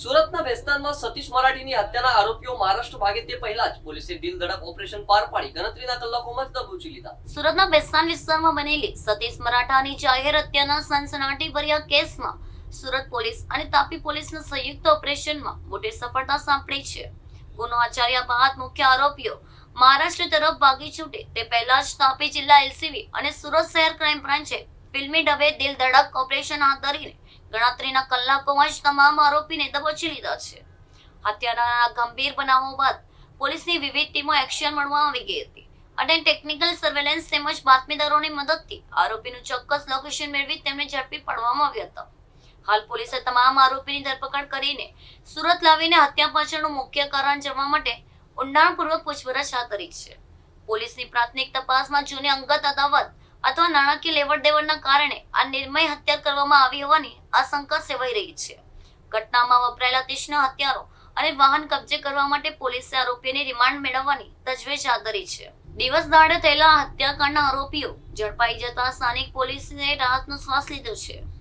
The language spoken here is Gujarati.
સુરતના બેસ્તાનમાં સતીશ મરાઠીની હત્યાના આરોપીઓ મહારાષ્ટ્ર ભાગે તે પહેલા જ પોલીસે દિલ ધડક ઓપરેશન પાર પાડી ગણતરીના કલાકોમાં જ દબોચી લીધા. સુરતના બેસ્તાન વિસ્તારમાં બનેલી સતીશ મરાઠાની જાહેર હત્યાના સનસનાટીભર્યા કેસમાં સુરત પોલીસ અને તાપી પોલીસના સંયુક્ત ઓપરેશનમાં મોટી સફળતા સાંપડી છે. ગુનો આચર્યા બાદ મુખ્ય આરોપીઓ મહારાષ્ટ્ર તરફ ભાગી છૂટે તે પહેલા જ તાપી જિલ્લા એલસીબી અને સુરત શહેર ક્રાઇમ બ્રાન્ચે ફિલ્મી ઢબે દિલ ધડક ઓપરેશન હાથ ધરીને ગણતરીના કલાકોમાં જ તમામ આરોપીને દબોચી લીધા છે. હત્યાના ગંભીર બનાવો બાદ પોલીસની વિવિધ ટીમો એક્શન મોડમાં આવી ગઈ હતી અને ટેકનિકલ સર્વેલન્સ તેમજ બાતમીદારોની મદદથી આરોપીનું ચોક્કસ લોકેશન મેળવી તેમને ઝડપી પાડવામાં આવ્યા હતા. હાલ પોલીસે તમામ આરોપીની ધરપકડ કરીને સુરત લાવીને હત્યા પાછળનું મુખ્ય કારણ જાણવા માટે ઊંડાણપૂર્વક પૂછપરછ હાથ ધરી છે. પોલીસની પ્રાથમિક તપાસમાં જૂની અંગત અદાવત અથવા નાણાકીય લેવડ-દેવડના કારણે આ નિર્મય હત્યા કરવામાં આવી હોવાની આશંકા સેવાઈ રહી છે. ઘટનામાં વપરાયેલા તીક્ષ્ણ હથિયારો અને વાહન કબજે કરવા માટે પોલીસે આરોપીની રિમાન્ડ મેળવવાની તજવીજ હાથ ધરી છે. દિવસ દાડે થયેલા હત્યાકાંડના આરોપીઓ ઝડપાઈ જતા સ્થાનિક પોલીસે રાહતનો શ્વાસ લીધો છે.